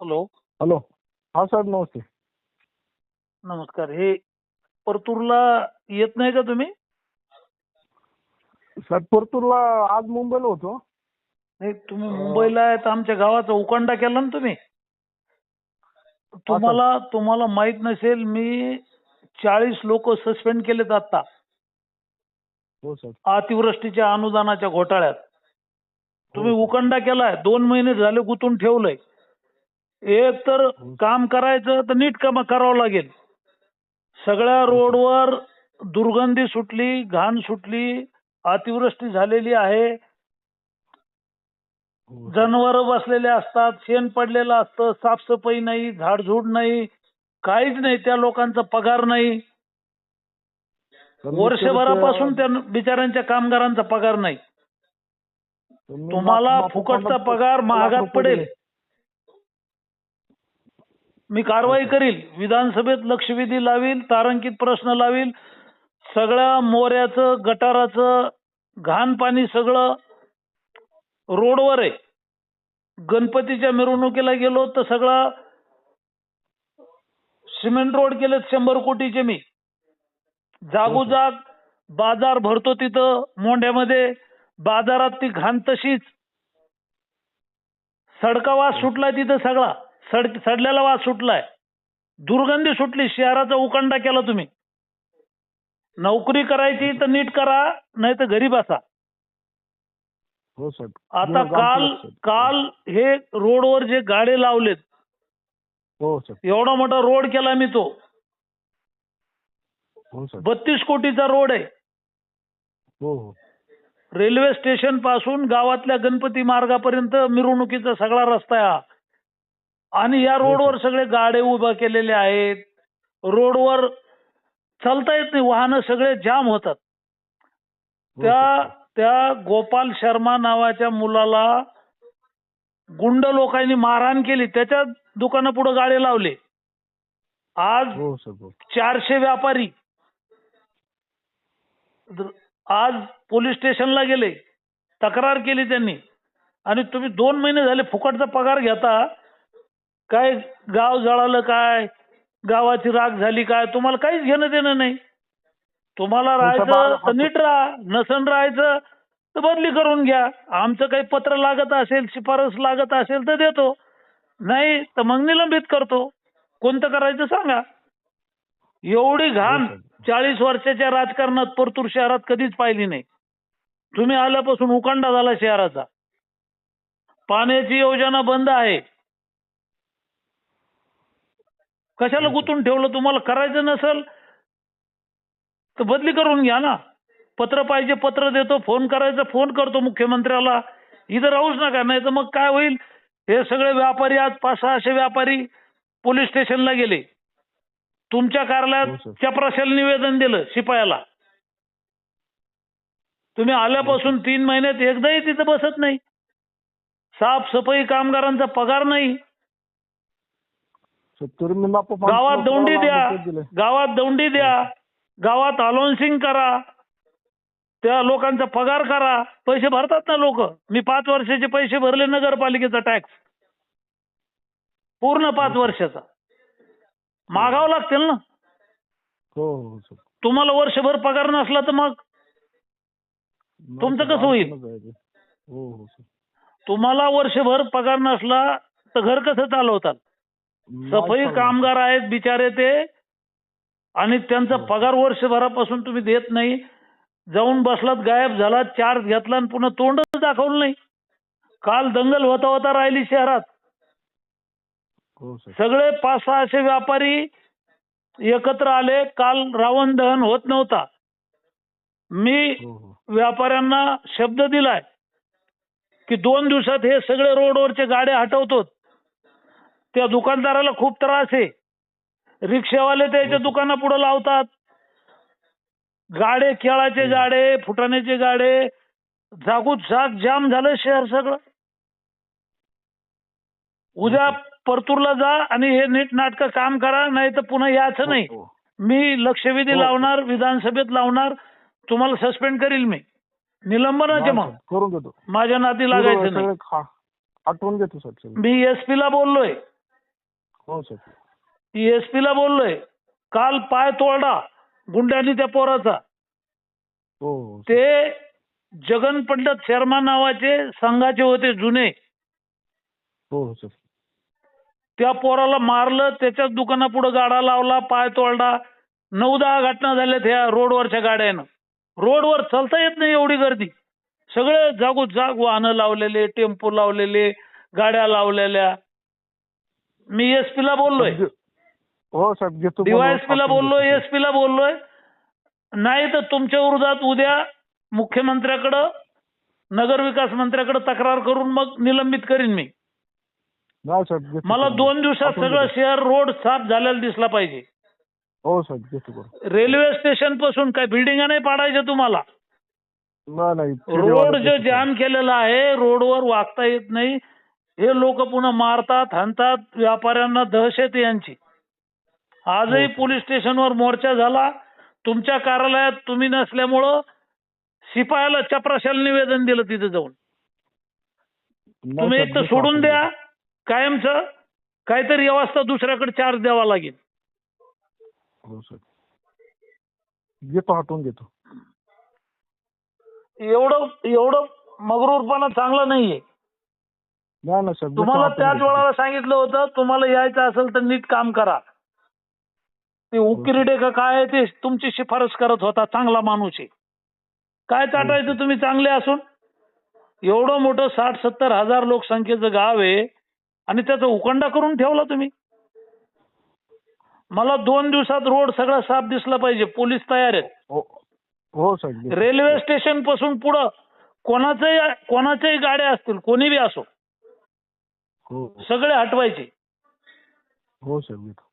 Hello. Hello. हा साहेब नमस्ते. नमस्कार. हे परतूरला येत नाही का तुम्ही? साहेब परतूरला आज मुंबईला होतो. नाही, तुम्ही मुंबईला आहे तर आमच्या गावाचा उकांडा केला ना तुम्ही. तुम्हाला माहित नसेल, मी 40 लोक सस्पेंड केलेत आता हो साहेब. अतिवृष्टीच्या अनुदानाच्या घोटाळ्यात. तुम्ही हो. उकांडा केलाय, 2 महिने झाले गुंतून ठेवलंय. एक तर काम करायचं तर नीट काम करावं लागेल. सगळ्या रोडवर दुर्गंधी सुटली, घाण सुटली, अतिवृष्टी झालेली आहे. जनावर बसलेले असतात, शेण पडलेलं असतं, साफसफाई नाही, झाडझूड नाही, काहीच नाही. त्या लोकांचा पगार नाही. वर्षभरापासून त्या बिचाऱ्यांच्या कामगारांचा पगार नाही. तुम्हाला फुकटचा पगार महागात पडेल. मी कारवाई करील, विधानसभेत लक्षवेधी लावील, तारांकित प्रश्न लावील. सगळ्या मोऱ्याचं, गटाराचं घाण पाणी सगळं रोडवर आहे. गणपतीच्या मिरवणुकीला गेलो तर सगळा सिमेंट रोड केलेत 100 कोटीचे. मी जागोजाग बाजार भरतो तिथं मोंढ्यामध्ये, बाजारात ती घाण तशीच. सडका वास सुटलाय तिथं, सगळा सडलेला वास सुटलाय, दुर्गंधी सुटली. शहराचा उकांडा केला तुम्ही. नोकरी करायची तर नीट करा, नाही तर घरी बसा. हो साहेब. आता काल हे रोडवर जे गाडे लावलेत, हो साहेब. एवढा मोठा रोड केला मी तो. हो साहेब. 32 कोटीचा रोड आहे. हो हो. रेल्वे स्टेशन पासून गावातल्या गणपती मार्गापर्यंत मिरवणुकीचा सगळा रस्ता आहे हा. आणि या रोडवर सगळे गाडे उभा केलेले आहेत. रोडवर चालता येत नाही, वाहनं सगळे जाम होतात. त्या गोपाल शर्मा नावाच्या मुलाला गुंड लोकांनी मारहाण केली, त्याच्या दुकानापुढे गाडे लावले. आज 400 व्यापारी आज पोलीस स्टेशनला गेले, तक्रार केली त्यांनी. आणि तुम्ही 2 महिने झाले फुकटचा पगार घेता. काय गाव जळालं, काय गावाची राख झाली, काय तुम्हाला काहीच घेणं देणं नाही. तुम्हाला राहायचं तर नीट राहा, नसन राहायचं तर बदली करून घ्या. आमचं काही पत्र लागत असेल, शिफारस लागत असेल तर देतो, नाही तर मग निलंबित करतो. कोणतं करायचं सांगा. एवढी घाण 40 वर्षाच्या राजकारणात परतूर शहरात कधीच पाहिली नाही. तुम्ही आल्यापासून उकांडा झाला शहराचा. पाण्याची योजना बंद आहे. कशाला गुंतून ठेवलं? तुम्हाला करायचं नसेल तर बदली करून घ्या ना. पत्र पाहिजे, पत्र देतो. फोन करायचं, फोन करतो मुख्यमंत्र्याला. इथं राहूच नका, नाही तर मग काय होईल. हे सगळे व्यापारी आज 500-600 व्यापारी पोलीस स्टेशनला गेले. तुमच्या कार्यालयात चपराशाला निवेदन दिलं शिपायाला. तुम्ही आल्यापासून 3 महिन्यात एकदाही तिथं बसत नाही. साफसफाई कामगारांचा पगार नाही. गावात दौंडी द्या, गावात दौंडी द्या, गावात अलाउन्सिंग करा, त्या लोकांचा पगार करा. पैसे भरतात ना लोक. मी 5 वर्षाचे पैसे भरले नगरपालिकेचा टॅक्स, पूर्ण 5 वर्षाचा. मागावं लागतील ना. हो. तुम्हाला वर्षभर पगार नसला तर मग तुमचं कसं होईल? हो. तुम्हाला वर्षभर पगार नसला तर घर कसं चालवतात? सफाई कामगार आहेत बिचारे ते, आणि त्यांचा पगार वर्षभरापासून तुम्ही देत नाही. जाऊन बसलात, गायब झालात, चार्ज घेतला आणि पुन्हा तोंडच दाखवलं नाही. काल दंगल होता राहिली शहरात. सगळे 500-600 व्यापारी एकत्र आले. काल रावण दहन होत नव्हता. मी व्यापाऱ्यांना शब्द दिलाय की 2 दिवसात हे सगळे रोडवरचे गाड्या हटवतो. त्या दुकानदाराला खूप त्रास आहे. रिक्षावाले त्याच्या दुकानापुढे लावतात गाडे, केळाचे गाडे, फुटाण्याचे गाडे. जागोजाग जाम झालं शहर सगळं. उद्या परतूरला जा आणि हे नीट नाटक काम करा, नाही तर पुन्हा यायचं नाही. मी लक्षवेधी लावणार, विधानसभेत लावणार, तुम्हाला सस्पेंड करील. मी निलंबनाचे मग करून देतो. माझ्या नाती लागायचं नाही. आठवून घेतो सर. मी SP ला बोललोय. हो सर. ESP ला बोललोय. काल पाय तोडला गुंड्यांनी त्या पोराचा. हो हो सर. ते जगन पंडित शर्मा नावाचे संघाचे होते जुने. हो हो सर. त्या पोराला मारलं, त्याच्याच दुकानापुढे गाडा लावला, पाय तोडला. 9-10 घटना झाल्यात ह्या रोडवरच्या गाड्यानं. रोडवर चालता येत नाही एवढी गर्दी. सगळे जागोजाग वाहनं लावलेले, टेम्पो लावलेले, गाड्या लावलेल्या. मी ESP ला बोललोय, हो साहेब घेतो. DYSP ला बोललोय, ESP ला बोललोय. नाही तर तुमच्या विरोधात उद्या मुख्यमंत्र्याकडं, नगरविकास मंत्र्याकडे तक्रार करून मग निलंबित करीन मी. नाही साहेब घेतो. मला 2 दिवसात सगळं शहर रोड साफ झालेला दिसला पाहिजे. हो साहेब घेतो. रेल्वे स्टेशन पासून काय बिल्डिंगा नाही पाडायच्या तुम्हाला. नाही रोड जे जाम केलेला आहे, रोडवर वागता येत नाही. हे लोक पुन्हा मारतात, हाणतात. व्यापाऱ्यांना दहशत आहे यांची. आजही पोलीस स्टेशनवर मोर्चा झाला. तुमच्या कार्यालयात तुम्ही नसल्यामुळं शिपायाला चपराशाला निवेदन दिलं तिथे जाऊन. तुम्ही एक तर सोडून द्या कायमचं, काहीतरी व्यवस्था दुसऱ्याकडे चार्ज द्यावा लागेल. हो सर घेतो, हटवून घेतो. एवढं मगरूरपणा चांगला नाहीये. नाही ना साहेब तुम्हाला त्याच वेळेला सांगितलं होतं, तुम्हाला यायचं असेल तर नीट काम करा. ते उकिरडे का काय आहे ते तुमची शिफारस करत होता, चांगला माणूस आहे. काय चाटायचं तुम्ही चांगले असून? एवढं मोठं 60-70 हजार लोकसंख्येचं गाव आहे आणि त्याचा उकंडा करून ठेवला तुम्ही. मला 2 दिवसात रोड सगळा साफ दिसला पाहिजे. पोलीस तयार आहेत. हो साहेब. रेल्वे स्टेशन पासून पुढं कोणाच्याही गाड्या असतील, कोणी बी असो, हो सगळे हटवायचे. हो साहेब घेतो.